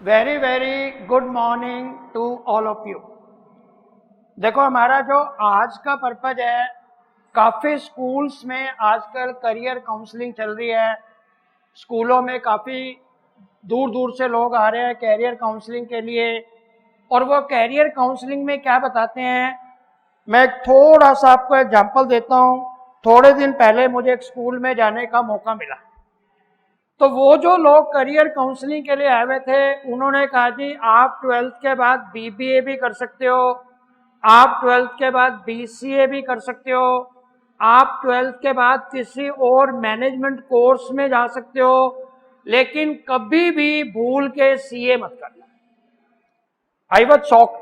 Very good morning to all of you. देखो, हमारा जो आज का पर्पज है, काफ़ी स्कूल्स में आजकल करियर काउंसलिंग चल रही है। स्कूलों में काफ़ी दूर दूर से लोग आ रहे हैं कैरियर काउंसलिंग के लिए, और वो कैरियर काउंसलिंग में क्या बताते हैं, मैं थोड़ा सा आपको एग्जांपल देता हूँ। थोड़े दिन पहले मुझे एक स्कूल में जाने का मौका मिला, तो वो जो लोग करियर काउंसलिंग के लिए आए हुए थे, उन्होंने कहा जी आप 12th के बाद बीबीए भी कर सकते हो, आप 12th के बाद बीसीए भी कर सकते हो, आप 12th के बाद किसी और मैनेजमेंट कोर्स में जा सकते हो, लेकिन कभी भी भूल के सीए मत करना। I was shocked.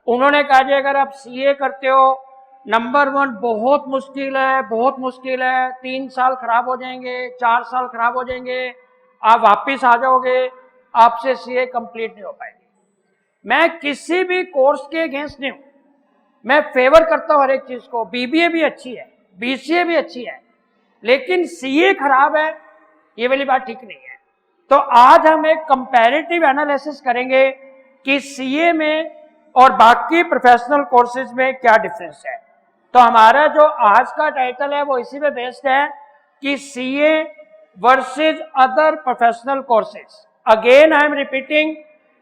उन्होंने कहा जी अगर आप सीए करते हो, नंबर 1 बहुत मुश्किल है, बहुत मुश्किल है। 3 साल खराब हो जाएंगे, 4 साल खराब हो जाएंगे, आप वापिस आ जाओगे, आपसे सीए कंप्लीट नहीं हो पाएगी। मैं किसी भी कोर्स के अगेंस्ट नहीं हूं, मैं फेवर करता हूं हर एक चीज को। बीबीए भी अच्छी है, बीसीए भी अच्छी है, लेकिन सीए खराब है, ये वाली बात ठीक नहीं है। तो आज हम एक कंपैरेटिव एनालिसिस करेंगे कि सीए में और बाकी प्रोफेशनल कोर्सेज में क्या डिफरेंस है। तो हमारा जो आज का टाइटल है वो इसी पे बेस्ड है कि CA versus other professional courses. Again I am repeating,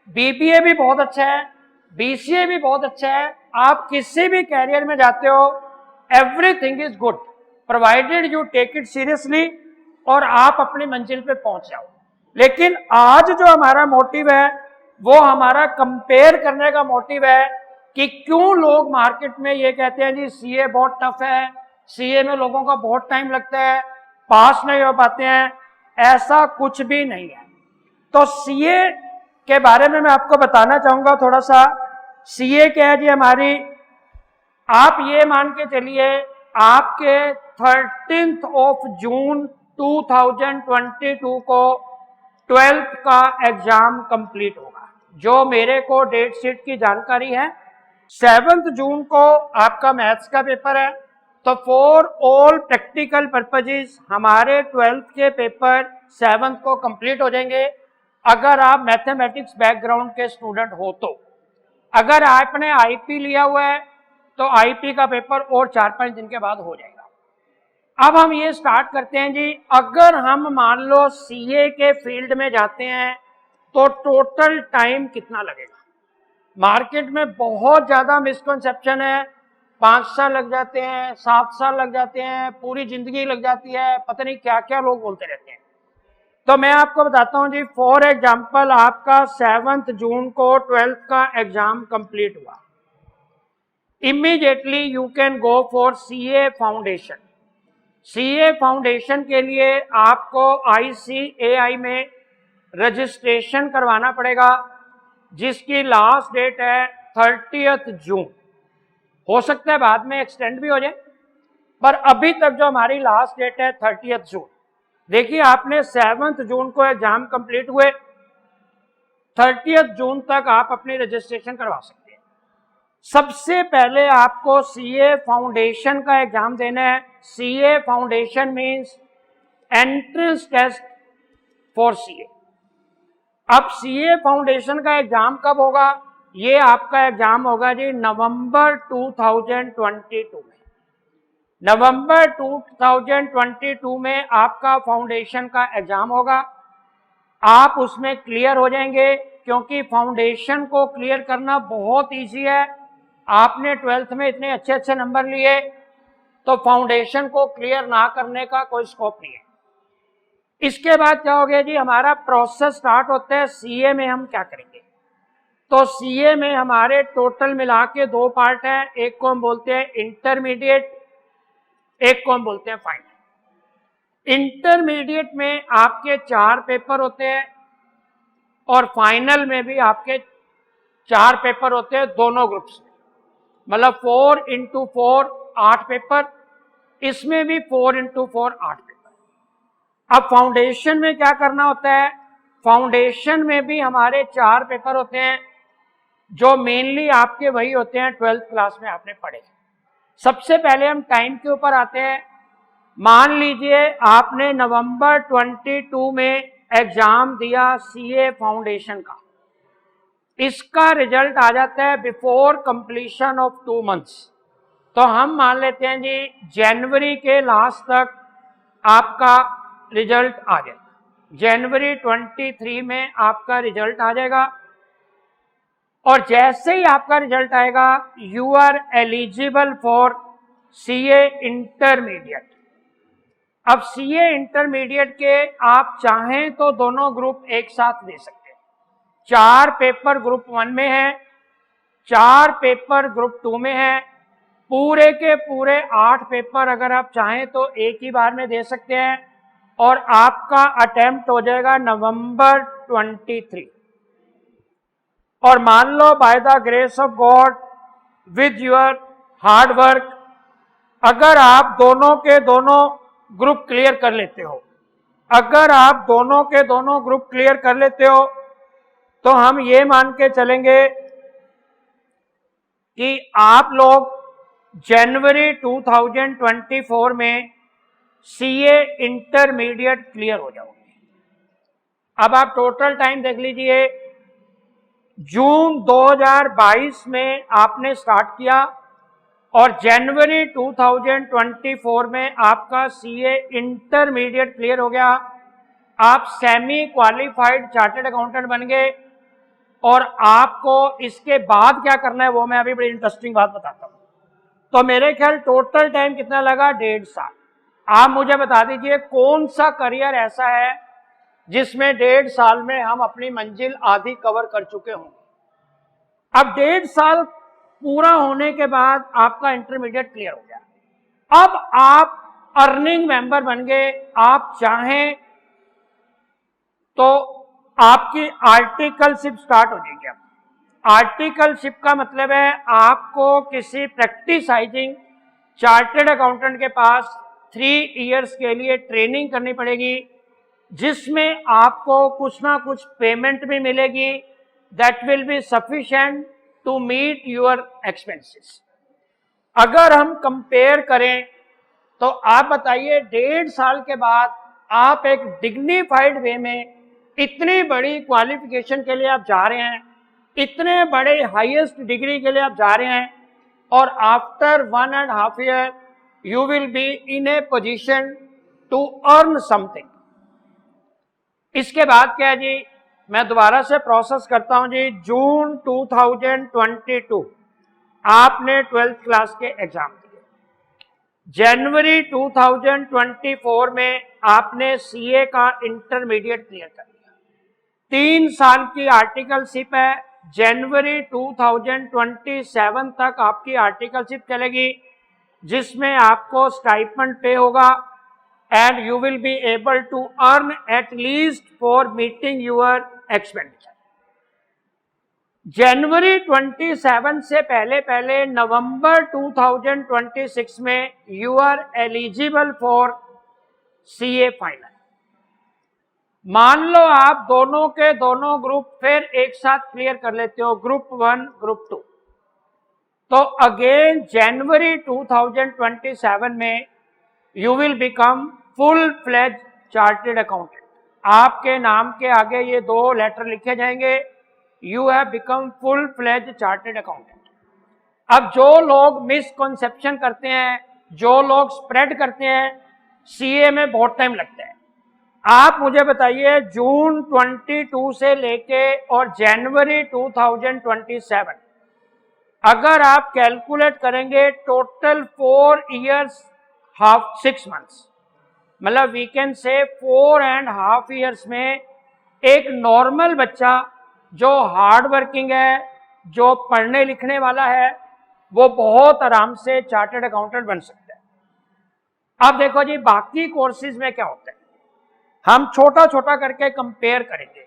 BBA भी बहुत अच्छा है, बीसीए भी बहुत अच्छा है। आप किसी भी कैरियर में जाते हो, everything is good provided you take it seriously और आप अपनी मंजिल पे पहुंच जाओ। लेकिन आज जो हमारा मोटिव है वो हमारा कंपेयर करने का मोटिव है कि क्यों लोग मार्केट में ये कहते हैं जी सीए बहुत टफ है, सीए में लोगों का बहुत टाइम लगता है, पास नहीं हो पाते हैं। ऐसा कुछ भी नहीं है। तो सीए के बारे में मैं आपको बताना चाहूंगा थोड़ा सा। सीए क्या है जी हमारी, आप ये मान के चलिए आपके 13 जून 2022 को 12th का एग्जाम कंप्लीट होगा। जो मेरे को डेट शीट की जानकारी है, 7 जून को आपका मैथ्स का पेपर है। तो फॉर ऑल प्रैक्टिकल पर्पजेस हमारे 12th के पेपर 7 को कंप्लीट हो जाएंगे, अगर आप मैथमेटिक्स बैकग्राउंड के स्टूडेंट हो तो। अगर आपने आईपी लिया हुआ है तो आईपी का पेपर और 4-5 दिन के बाद हो जाएगा। अब हम ये स्टार्ट करते हैं जी। अगर हम मान लो सीए के फील्ड में जाते हैं तो टोटल टाइम कितना लगेगा। मार्केट में बहुत ज्यादा मिसकंसेप्शन है, 5 साल लग जाते हैं, 7 साल लग जाते हैं, पूरी जिंदगी लग जाती है, पता नहीं क्या क्या लोग बोलते रहते हैं। तो मैं आपको बताता हूं जी, फॉर एग्जाम्पल आपका 7 जून को 12th का एग्जाम कंप्लीट हुआ, immediately you can go for CA foundation. CA foundation के लिए आपको ICAI में रजिस्ट्रेशन करवाना पड़ेगा, जिसकी लास्ट डेट है 30 जून। हो सकता है बाद में एक्सटेंड भी हो जाए, पर अभी तक जो हमारी लास्ट डेट है 30 जून। देखिए, आपने 7 जून को एग्जाम कंप्लीट हुए, 30 जून तक आप अपनी रजिस्ट्रेशन करवा सकते हैं। सबसे पहले आपको सीए फाउंडेशन का एग्जाम देना है। CA foundation means entrance test for CA. अब सीए फाउंडेशन का एग्जाम कब होगा? ये आपका एग्जाम होगा जी नवंबर 2022 में। नवंबर 2022 में आपका फाउंडेशन का एग्जाम होगा। आप उसमें क्लियर हो जाएंगे, क्योंकि फाउंडेशन को क्लियर करना बहुत इजी है। आपने 12th में इतने अच्छे अच्छे नंबर लिए, तो फाउंडेशन को क्लियर ना करने का कोई स्कोप नहीं है। इसके बाद क्या हो गया जी, हमारा प्रोसेस स्टार्ट होता है। सीए में हम क्या करेंगे? तो सीए में हमारे टोटल मिला के 2 पार्ट हैं। एक को हम बोलते हैं इंटरमीडिएट, एक को हम बोलते हैं फाइनल। इंटरमीडिएट में आपके 4 पेपर होते हैं और फाइनल में भी आपके 4 पेपर होते हैं, दोनों ग्रुप्स में। मतलब 4 into 4 8 पेपर, इसमें भी 4 into 4 8 पेपर। अब फाउंडेशन में क्या करना होता है? फाउंडेशन में भी हमारे 4 पेपर होते हैं, जो मेनली आपके वही होते हैं 12th क्लास में आपने पढ़े। सबसे पहले हम टाइम के ऊपर आते हैं। मान लीजिए आपने नवंबर 22 में एग्जाम दिया सीए फाउंडेशन का, इसका रिजल्ट आ जाता है बिफोर कंप्लीशन ऑफ 2 मंथ्स। तो हम मान लेते हैं जी जनवरी के लास्ट तक आपका रिजल्ट आ जाएगा, जनवरी 23 में आपका रिजल्ट आ जाएगा। और जैसे ही आपका रिजल्ट आएगा you are eligible for CA intermediate. अब सीए इंटरमीडिएट के आप चाहें तो दोनों ग्रुप एक साथ दे सकते हैं। 4 पेपर ग्रुप 1 में है, 4 पेपर ग्रुप 2 में है, पूरे के पूरे 8 पेपर अगर आप चाहें तो एक ही बार में दे सकते हैं और आपका अटेम्प्ट हो जाएगा नवंबर 23। और मान लो by the grace of God with your hard work अगर आप दोनों के दोनों ग्रुप क्लियर कर लेते हो, अगर आप दोनों के दोनों ग्रुप क्लियर कर लेते हो तो हम ये मान के चलेंगे कि आप लोग जनवरी 2024 में सीए इंटरमीडिएट क्लियर हो जाओगे। अब आप टोटल टाइम देख लीजिए, जून 2022 में आपने स्टार्ट किया और जनवरी 2024 में आपका सीए इंटरमीडिएट क्लियर हो गया, आप सेमी क्वालिफाइड चार्टर्ड अकाउंटेंट बन गए। और आपको इसके बाद क्या करना है वो मैं अभी बड़ी इंटरेस्टिंग बात बताता हूं। तो मेरे ख्याल टोटल टाइम कितना लगा, 1.5 साल। आप मुझे बता दीजिए कौन सा करियर ऐसा है जिसमें 1.5 साल में हम अपनी मंजिल आधी कवर कर चुके हों। अब 1.5 साल पूरा होने के बाद आपका इंटरमीडिएट क्लियर हो गया, अब आप अर्निंग मेंबर बन गए। आप चाहें तो आपकी आर्टिकलशिप स्टार्ट हो जाएगी। अब आर्टिकलशिप का मतलब है आपको किसी प्रैक्टिसाइजिंग चार्टर्ड अकाउंटेंट के पास 3 इयर्स के लिए ट्रेनिंग करनी पड़ेगी, जिसमें आपको कुछ ना कुछ पेमेंट भी मिलेगी that will be sufficient to meet your expenses. अगर हम कंपेयर करें तो आप बताइए 1.5 साल के बाद आप एक डिग्निफाइड वे में इतनी बड़ी क्वालिफिकेशन के लिए आप जा रहे हैं, इतने बड़े हाईएस्ट डिग्री के लिए आप जा रहे हैं और after 1.5 year you will be in a position to earn something. इसके बाद क्या है जी, मैं दोबारा से प्रोसेस करता हूं जी। जून 2022 आपने 12th क्लास के एग्जाम दिए, जनवरी 2024 में आपने सीए का इंटरमीडिएट क्लियर कर लिया, 3 साल की आर्टिकलशिप है, जनवरी 2027 तक आपकी आर्टिकलशिप चलेगी जिसमें आपको स्टाइपेंड पे होगा and you will be able to earn at least for meeting your expenditure. जनवरी 27 से पहले पहले नवंबर 2026 में you are eligible for CA final. मान लो आप दोनों के दोनों ग्रुप फिर एक साथ क्लियर कर लेते हो, ग्रुप 1 ग्रुप 2, तो अगेन जनवरी 2027 में you will become full fledged chartered accountant. आपके नाम के आगे ये 2 लेटर लिखे जाएंगे, you have become full fledged chartered accountant. अब जो लोग मिसकंसेप्शन करते हैं, जो लोग स्प्रेड करते हैं सीए में बहुत टाइम लगता है, आप मुझे बताइए जून 22 से लेके और जनवरी 2027 अगर आप कैलकुलेट करेंगे टोटल 4 इयर्स हाफ 6 मंथ्स, मतलब वी कैन से 4.5 इयर्स में एक नॉर्मल बच्चा जो हार्ड वर्किंग है, जो पढ़ने लिखने वाला है, वो बहुत आराम से चार्टर्ड अकाउंटेंट बन सकता है। अब देखो जी बाकी कोर्सेज में क्या होता है, हम छोटा छोटा करके कंपेयर करेंगे।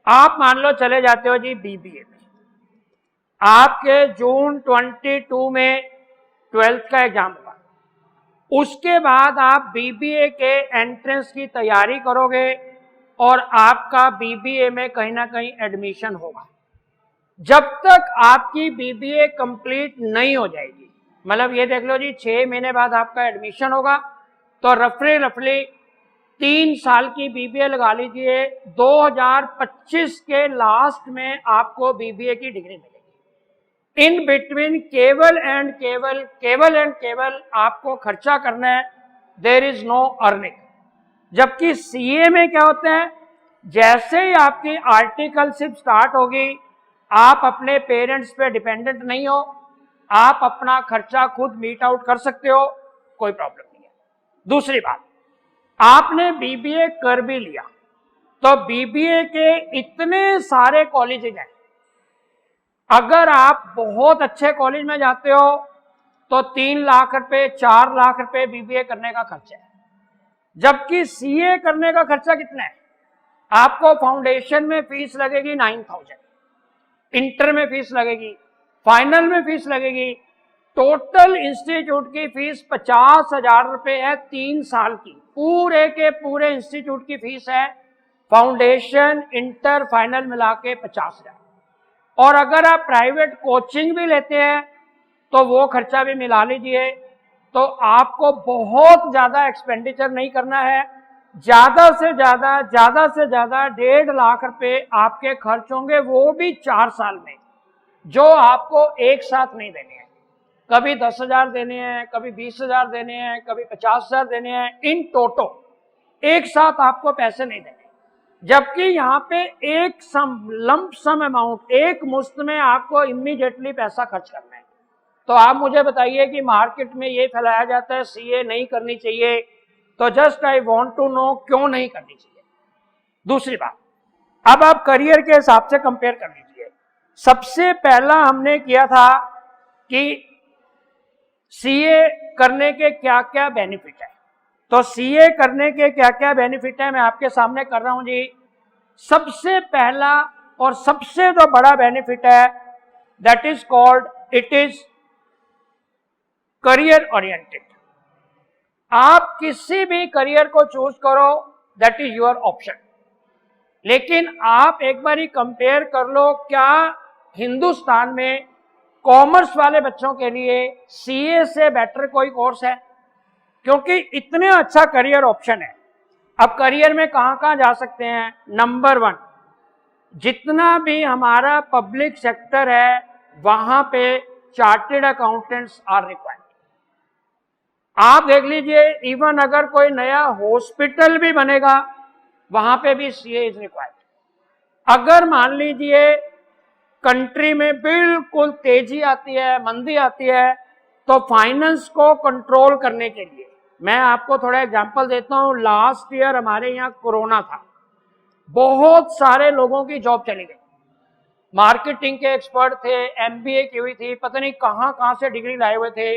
आप मान लो चले जाते हो जी बीबीए में, आपके जून 22 में 12th का एग्जाम होगा, उसके बाद आप बीबीए के एंट्रेंस की तैयारी करोगे और आपका बीबीए में कहीं ना कहीं एडमिशन होगा। जब तक आपकी बीबीए कंप्लीट नहीं हो जाएगी, मतलब ये देख लो जी 6 महीने बाद आपका एडमिशन होगा, तो रफली 3 साल की बीबीए लगा लीजिए, 2025 के लास्ट में आपको बीबीए की डिग्री मिलेगी। इन बिटवीन केवल एंड केवल आपको खर्चा करना है, देयर इज नो अर्निंग। जबकि सीए में क्या होता है, जैसे ही आपकी आर्टिकलशिप स्टार्ट होगी, आप अपने पेरेंट्स पे डिपेंडेंट नहीं हो, आप अपना खर्चा खुद मीट आउट कर सकते हो, कोई प्रॉब्लम नहीं है। दूसरी बात, आपने बीबीए कर भी लिया तो बीबीए के इतने सारे कॉलेजेस हैं, अगर आप बहुत अच्छे कॉलेज में जाते हो तो 3 लाख रुपए 4 लाख रुपए बीबीए करने का खर्चा है। जबकि सीए करने का खर्चा कितना है, आपको फाउंडेशन में फीस लगेगी 9,000, इंटर में फीस लगेगी, फाइनल में फीस लगेगी, टोटल इंस्टीट्यूट की फीस 50,000 रुपए है 3 साल की। पूरे के पूरे इंस्टीट्यूट की फीस है, फाउंडेशन इंटर फाइनल मिला के 50,000। और अगर आप प्राइवेट कोचिंग भी लेते हैं तो वो खर्चा भी मिला लीजिए, तो आपको बहुत ज्यादा एक्सपेंडिचर नहीं करना है। ज्यादा से ज्यादा 1.5 लाख रुपए आपके खर्च होंगे, वो भी 4 साल में, जो आपको एक साथ नहीं देने हैं। कभी 10,000 देने हैं, कभी 20,000 देने हैं, कभी 50,000 देने हैं, इन टोटो एक साथ आपको पैसे नहीं देने। जबकि यहाँ पे एक लंप सम अमाउंट, एक मुश्त में आपको इमीडिएटली पैसा खर्च करना है। तो आप मुझे बताइए कि मार्केट में ये फैलाया जाता है सीए नहीं करनी चाहिए, तो just I want to know क्यों नहीं करनी चाहिए। दूसरी बात, अब आप करियर के हिसाब से कंपेयर कर लीजिए। सबसे पहला हमने किया था कि सीए करने के क्या क्या बेनिफिट है, तो सीए करने के क्या क्या बेनिफिट है मैं आपके सामने कर रहा हूं जी। सबसे पहला और सबसे जो बड़ा बेनिफिट है, that is called, it is career oriented. आप किसी भी करियर को चूज करो, दैट इज योर ऑप्शन। लेकिन आप एक बार ही कंपेयर कर लो, क्या हिंदुस्तान में कॉमर्स वाले बच्चों के लिए सीए से बेटर कोई कोर्स है? क्योंकि इतने अच्छा करियर ऑप्शन है। अब करियर में कहां कहां जा सकते हैं? नंबर 1, जितना भी हमारा पब्लिक सेक्टर है वहां पे चार्टेड अकाउंटेंट्स आर रिक्वायर्ड। आप देख लीजिए, इवन अगर कोई नया हॉस्पिटल भी बनेगा वहां पे भी सीए इज रिक्वायर्ड। अगर मान लीजिए कंट्री में बिल्कुल तेजी आती है, मंदी आती है, तो फाइनेंस को कंट्रोल करने के लिए मैं आपको थोड़ा एग्जांपल देता हूं। लास्ट ईयर हमारे यहाँ कोरोना था, बहुत सारे लोगों की जॉब चली गई। मार्केटिंग के एक्सपर्ट थे, एमबीए की हुई थी, पता नहीं कहां कहां से डिग्री लाए हुए थे,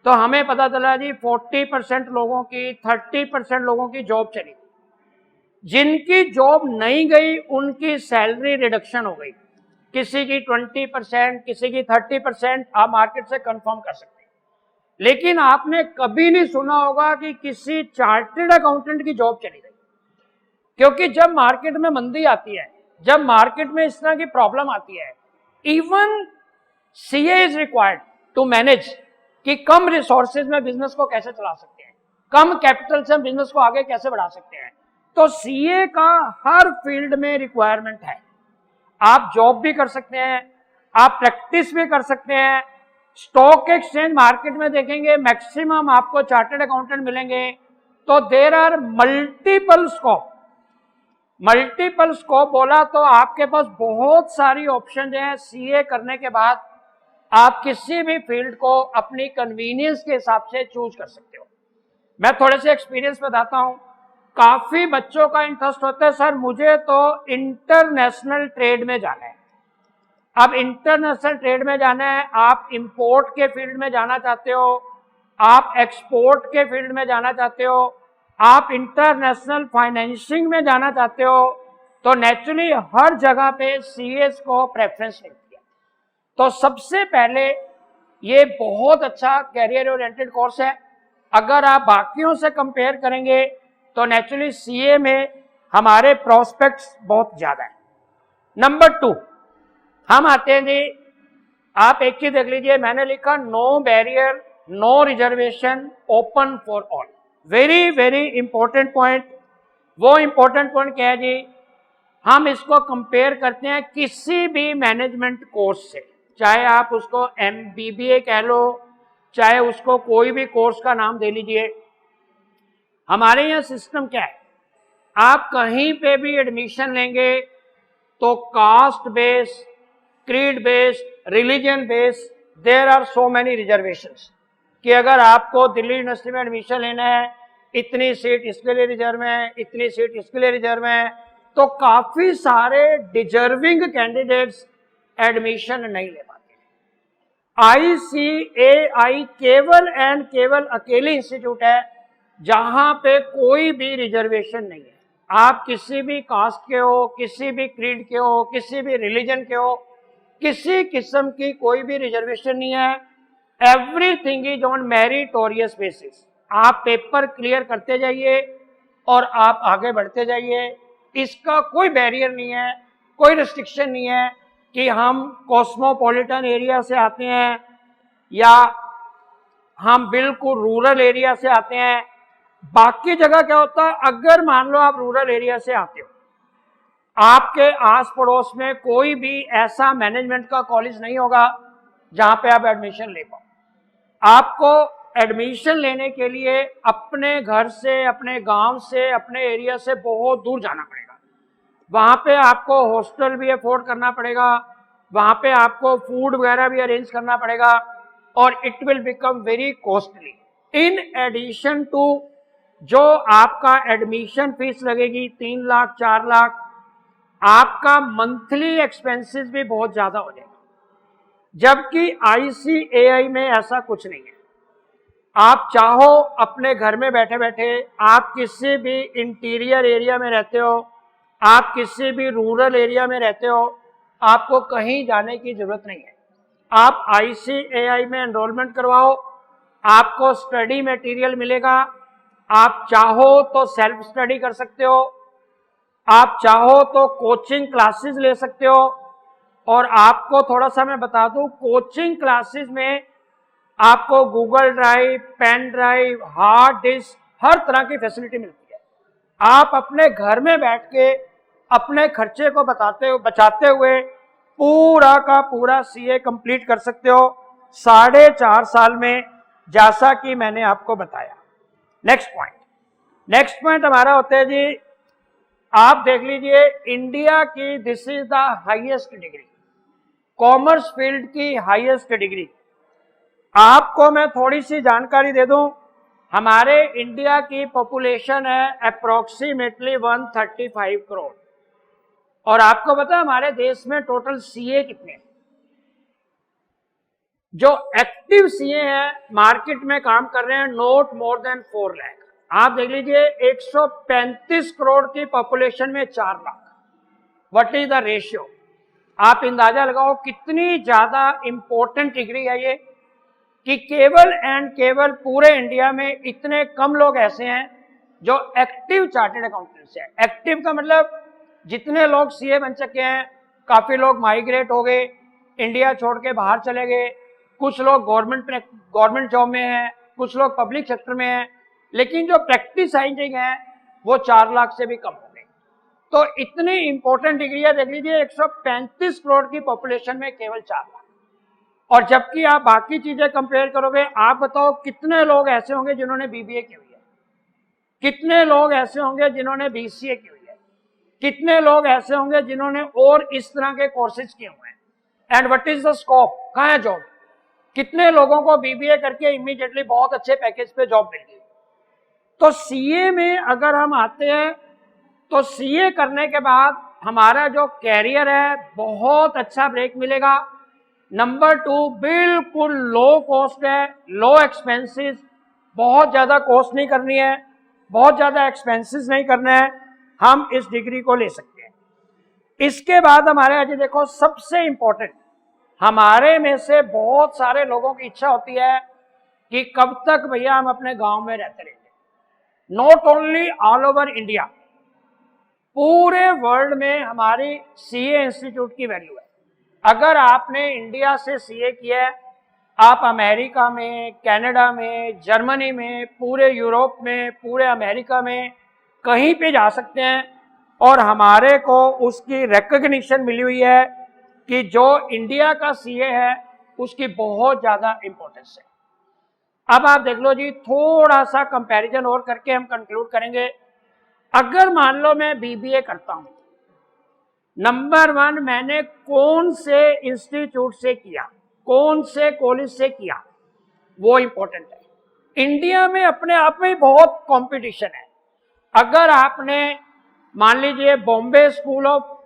तो हमें पता चला जी 40% लोगों की, 30% लोगों की जॉब चली। जिनकी जॉब नहीं गई उनकी सैलरी रिडक्शन हो गई, किसी की 20%, किसी की 30%, आप मार्केट से कंफर्म कर सकते हैं। लेकिन आपने कभी नहीं सुना होगा कि किसी चार्टेड अकाउंटेंट की जॉब चली गई। क्योंकि जब मार्केट में मंदी आती है, जब मार्केट में इस तरह की प्रॉब्लम आती है, even CA is required to manage कि कम रिसोर्सेज में बिजनेस को कैसे चला सकते हैं, कम कैपिटल से बिजनेस को आगे कैसे बढ़ा सकते हैं। तो सीए का हर फील्ड में रिक्वायरमेंट है। आप जॉब भी कर सकते हैं, आप प्रैक्टिस भी कर सकते हैं। स्टॉक एक्सचेंज मार्केट में देखेंगे मैक्सिमम आपको चार्टर्ड अकाउंटेंट मिलेंगे। तो there are multiple scope. Multiple scope बोला तो आपके पास बहुत सारी ऑप्शन हैं। सीए करने के बाद आप किसी भी फील्ड को अपनी कन्वीनियंस के हिसाब से चूज कर सकते हो। मैं थोड़े से एक्सपीरियंस बताता हूं। काफी बच्चों का इंटरेस्ट होता है, सर मुझे तो इंटरनेशनल ट्रेड में जाना है। अब इंटरनेशनल ट्रेड में जाना है, आप इंपोर्ट के फील्ड में जाना चाहते हो, आप एक्सपोर्ट के फील्ड में जाना चाहते हो, आप इंटरनेशनल फाइनेंसिंग में जाना चाहते हो, तो नेचुरली हर जगह पे सीएस को प्रेफरेंस मिलती है। तो सबसे पहले ये बहुत अच्छा कैरियर ओरिएंटेड कोर्स है। अगर आप बाकियों से कंपेयर करेंगे तो नेचुरली सीए में हमारे प्रोस्पेक्ट्स बहुत ज्यादा है। नंबर 2, हम आते हैं जी, आप एक चीज देख लीजिए, मैंने लिखा no barrier, no reservation, open for all. Very very important point. वो इंपॉर्टेंट पॉइंट क्या है जी, हम इसको कंपेयर करते हैं किसी भी मैनेजमेंट कोर्स से, चाहे आप उसको MBBA कह लो, चाहे उसको कोई भी कोर्स का नाम दे लीजिए। हमारे यहाँ सिस्टम क्या है, आप कहीं पे भी एडमिशन लेंगे तो caste based, creed based, religion based, there are so many reservations कि अगर आपको दिल्ली यूनिवर्सिटी में एडमिशन लेना है, इतनी सीट इसके लिए रिजर्व है, इतनी सीट इसके लिए रिजर्व है, तो काफी सारे डिजर्विंग कैंडिडेट्स एडमिशन नहीं ले पाते। ICAI केवल एंड केवल अकेली इंस्टीट्यूट है जहां पे कोई भी रिजर्वेशन नहीं है। आप किसी भी कास्ट के हो, किसी भी क्रीड के हो, किसी भी रिलीजन के हो, किसी किस्म की कोई भी रिजर्वेशन नहीं है। Everything is on meritorious basis. आप पेपर क्लियर करते जाइए और आप आगे बढ़ते जाइए। इसका कोई बैरियर नहीं है, कोई रिस्ट्रिक्शन नहीं है कि हम कॉस्मोपॉलिटन एरिया से आते हैं या हम बिल्कुल रूरल एरिया से आते हैं। बाकी जगह क्या होता है, अगर मान लो आप रूरल एरिया से आते हो, आपके आस पड़ोस में कोई भी ऐसा मैनेजमेंट का कॉलेज नहीं होगा जहां पे आप एडमिशन ले पाओ। आपको एडमिशन लेने के लिए अपने घर से, अपने गांव से, अपने एरिया से बहुत दूर जाना पड़ेगा। वहां पे आपको हॉस्टल भी अफोर्ड करना पड़ेगा, वहां पे आपको फूड वगैरह भी अरेंज करना पड़ेगा और it will become very costly. In addition to जो आपका एडमिशन फीस लगेगी 3 लाख 4 लाख, आपका मंथली एक्सपेंसेस भी बहुत ज्यादा हो जाएगा। जबकि ICAI में ऐसा कुछ नहीं है। आप चाहो अपने घर में बैठे बैठे, आप किसी भी इंटीरियर एरिया में रहते हो, आप किसी भी रूरल एरिया में रहते हो, आपको कहीं जाने की जरूरत नहीं है। आप ICAI में एनरोलमेंट करवाओ, आपको स्टडी मटेरियल मिलेगा। आप चाहो तो सेल्फ स्टडी कर सकते हो, आप चाहो तो कोचिंग क्लासेस ले सकते हो। और आपको थोड़ा सा मैं बता दूं, कोचिंग क्लासेस में आपको Google drive, pen drive, hard disk, हर तरह की फैसिलिटी मिलती है। आप अपने घर में बैठ के अपने खर्चे को बचाते हुए पूरा का पूरा CA कंप्लीट कर सकते हो 4.5 साल में, जैसा कि मैंने आपको बताया। नेक्स्ट पॉइंट हमारा होता है जी, आप देख लीजिए इंडिया की this is the highest degree, commerce field की हाईएस्ट डिग्री। आपको मैं थोड़ी सी जानकारी दे दूं, हमारे इंडिया की पॉपुलेशन है अप्रोक्सीमेटली 135 करोड़। और आपको पता है हमारे देश में टोटल CA कितने हैं? जो एक्टिव CA है, मार्केट में काम कर रहे हैं, नॉट मोर देन 4 लाख। आप देख लीजिए 135 करोड़ की पॉपुलेशन में 4 lakh, what is the ratio? आप अंदाजा लगाओ कितनी ज्यादा इंपॉर्टेंट डिग्री है ये, कि केवल एंड केवल पूरे इंडिया में इतने कम लोग ऐसे हैं जो एक्टिव चार्टर्ड अकाउंटेंट्स हैं। एक्टिव का मतलब जितने लोग CA बन चुके हैं, काफी लोग माइग्रेट हो गए, इंडिया छोड़ के बाहर चले गए, कुछ लोग गवर्नमेंट जॉब में हैं, कुछ लोग पब्लिक सेक्टर में हैं, लेकिन जो प्रैक्टिसाइजिंग है वो 4 लाख से भी कम हो गए। तो इतनी इंपॉर्टेंट डिग्रियां देख लीजिए, 135 करोड़ की पॉपुलेशन में केवल 4 लाख। और जबकि आप बाकी चीजें कंपेयर करोगे, आप बताओ कितने लोग ऐसे होंगे जिन्होंने BBA की हुई है, कितने लोग ऐसे होंगे जिन्होंने BCA की हुई है, कितने लोग ऐसे होंगे जिन्होंने और इस तरह के कोर्सेज किए हुए हैं। And what is the scope, कहाँ है जॉब? कितने लोगों को BBA करके इमीडिएटली बहुत अच्छे पैकेज पे जॉब मिल गई। तो CA में अगर हम आते हैं तो CA करने के बाद हमारा जो कैरियर है बहुत अच्छा ब्रेक मिलेगा। नंबर 2, बिल्कुल लो कॉस्ट है, लो एक्सपेंसेस, बहुत ज्यादा कॉस्ट नहीं करनी है, बहुत ज्यादा एक्सपेंसेस नहीं करना है, हम इस डिग्री को ले सकते हैं। इसके बाद हमारे आज देखो सबसे इंपॉर्टेंट, हमारे में से बहुत सारे लोगों की इच्छा होती है कि कब तक भैया हम अपने गांव में रहते रहेंगे। Not only all over India, पूरे वर्ल्ड में हमारी CA इंस्टीट्यूट की वैल्यू है। अगर आपने इंडिया से CA किया है, आप अमेरिका में, कनाडा में, जर्मनी में, पूरे यूरोप में, पूरे अमेरिका में कहीं पे जा सकते हैं और हमारे को उसकी रिकॉग्निशन मिली हुई है कि जो इंडिया का सीए है उसकी बहुत ज्यादा इंपॉर्टेंस है। अब आप देख लो जी, थोड़ा सा कंपैरिजन और करके हम कंक्लूड करेंगे। अगर मान लो मैं बीबीए करता हूं, नंबर 1 मैंने कौन से इंस्टीट्यूट से किया, कौन से कॉलेज से किया, वो इंपॉर्टेंट है। इंडिया में अपने आप में बहुत कंपटीशन है। अगर आपने मान लीजिए बॉम्बे स्कूल ऑफ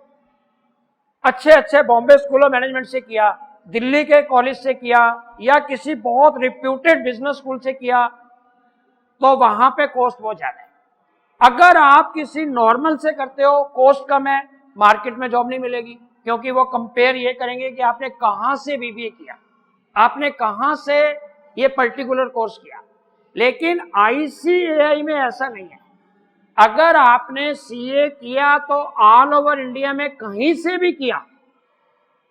अच्छे बॉम्बे स्कूल ऑफ मैनेजमेंट से किया, दिल्ली के कॉलेज से किया, या किसी बहुत रिप्यूटेड बिजनेस स्कूल से किया, तो वहां पे कॉस्ट बहुत ज्यादा है। अगर आप किसी नॉर्मल से करते हो, कॉस्ट कम है, मार्केट में जॉब नहीं मिलेगी, क्योंकि वो कंपेयर ये करेंगे कि आपने कहां से बीबीए किया, आपने कहां से ये पर्टिकुलर कोर्स किया। लेकिन आईसीएआई में ऐसा नहीं है। अगर आपने सीए किया तो ऑल ओवर इंडिया में कहीं से भी किया,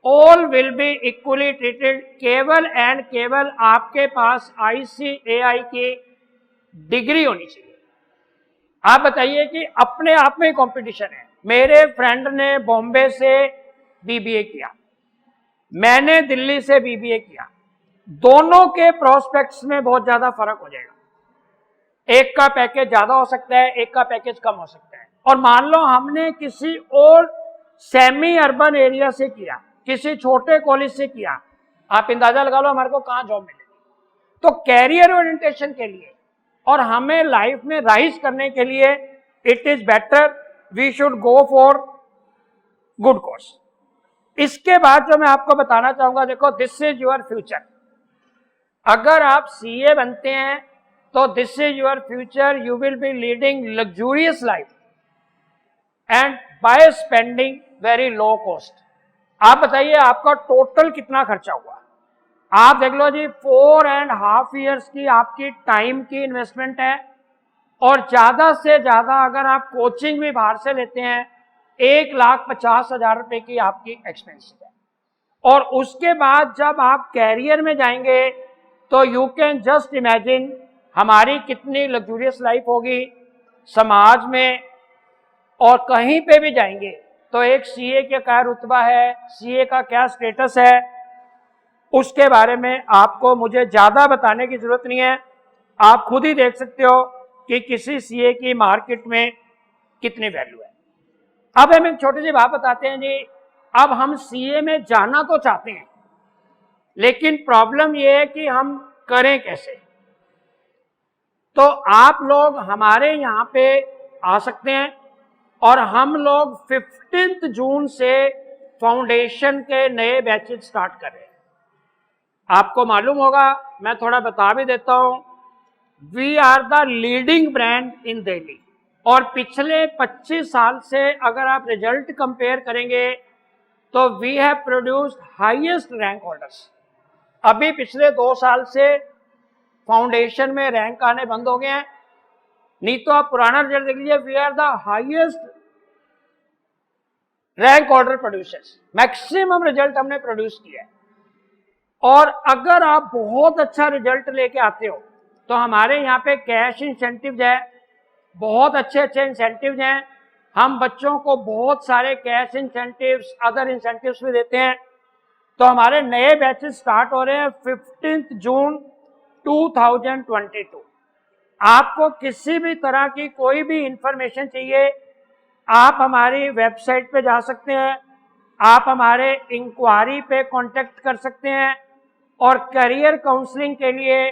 all will be equally treated. केवल एंड केवल आपके पास आईसीएआई की डिग्री होनी चाहिए। आप बताइए कि अपने आप में कंपटीशन है। मेरे फ्रेंड ने बॉम्बे से बीबीए किया, मैंने दिल्ली से बीबीए किया, दोनों के प्रोस्पेक्ट्स में बहुत ज्यादा फर्क हो जाएगा। एक का पैकेज ज्यादा हो सकता है, एक का पैकेज कम हो सकता है। और मान लो हमने किसी और सेमी अर्बन एरिया से किया, किसी छोटे कॉलेज से किया, आप अंदाजा लगा लो हमारे को कहां जॉब मिलेगी। तो कैरियर ओरिएंटेशन के लिए और हमें लाइफ में राइज करने के लिए it is better we should go for good course. इसके बाद जो मैं आपको बताना चाहूंगा, देखो दिस इज योर फ्यूचर। अगर आप सीए बनते हैं तो this is your future, you will be leading luxurious life and by spending very low cost. आप बताइए आपका टोटल कितना खर्चा हुआ। आप देख लो जी, 4.5 years की आपकी टाइम की इन्वेस्टमेंट है, और ज्यादा से ज्यादा अगर आप कोचिंग भी बाहर से लेते हैं 1,50,000 रुपए की आपकी एक्सपेंस है। और उसके बाद जब आप कैरियर में जाएंगे तो यू कैन जस्ट इमेजिन हमारी कितनी लग्जूरियस लाइफ होगी समाज में। और कहीं पे भी जाएंगे तो एक सीए का क्या रुतबा है, सीए का क्या स्टेटस है, उसके बारे में आपको मुझे ज्यादा बताने की जरूरत नहीं है। आप खुद ही देख सकते हो कि किसी सीए की मार्केट में कितनी वैल्यू है। अब हम एक छोटी सी बात बताते हैं जी। अब हम सीए में जाना तो चाहते हैं, लेकिन प्रॉब्लम यह है कि हम करें कैसे। तो आप लोग हमारे यहाँ पे आ सकते हैं, और हम लोग 15 जून से फाउंडेशन के नए बैचेज स्टार्ट कर रहे हैं। आपको मालूम होगा, मैं थोड़ा बता भी देता हूं, we are the leading brand in Delhi. और पिछले 25 साल से अगर आप रिजल्ट कंपेयर करेंगे तो we have produced highest rank holders. अभी पिछले 2 साल से फाउंडेशन में रैंक आने बंद हो गए हैं, नहीं तो आप पुराना रिजल्ट देख लीजिए। We are the highest rank holder producers, maximum result हमने प्रोड्यूस किया है। और अगर आप बहुत अच्छा रिजल्ट लेके आते हो तो हमारे यहाँ पे कैश इंसेंटिव्स है, बहुत अच्छे इंसेंटिव्स हैं। हम बच्चों को बहुत सारे कैश इंसेंटिव्स, अदर इंसेंटिव्स भी देते हैं। तो हमारे नए बैचेस स्टार्ट हो रहे हैं 15 जून 2022। आपको किसी भी तरह की कोई भी इंफॉर्मेशन चाहिए, आप हमारी वेबसाइट पे जा सकते हैं, आप हमारे इंक्वायरी पे कांटेक्ट कर सकते हैं। और करियर काउंसलिंग के लिए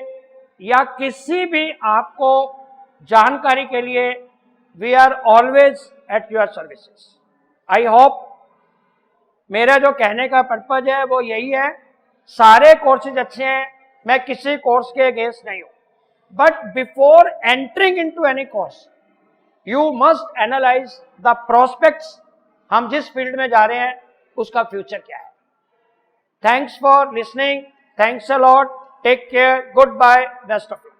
या किसी भी आपको जानकारी के लिए we are always at your services. I hope मेरा जो कहने का पर्पज है वो यही है। सारे कोर्सेज अच्छे हैं, मैं किसी कोर्स के अगेंस्ट नहीं हूं, but before entering into any course you must analyse the prospects. हम जिस फील्ड में जा रहे हैं उसका फ्यूचर क्या है। Thanks for listening, thanks a lot, take care, good bye, best of luck.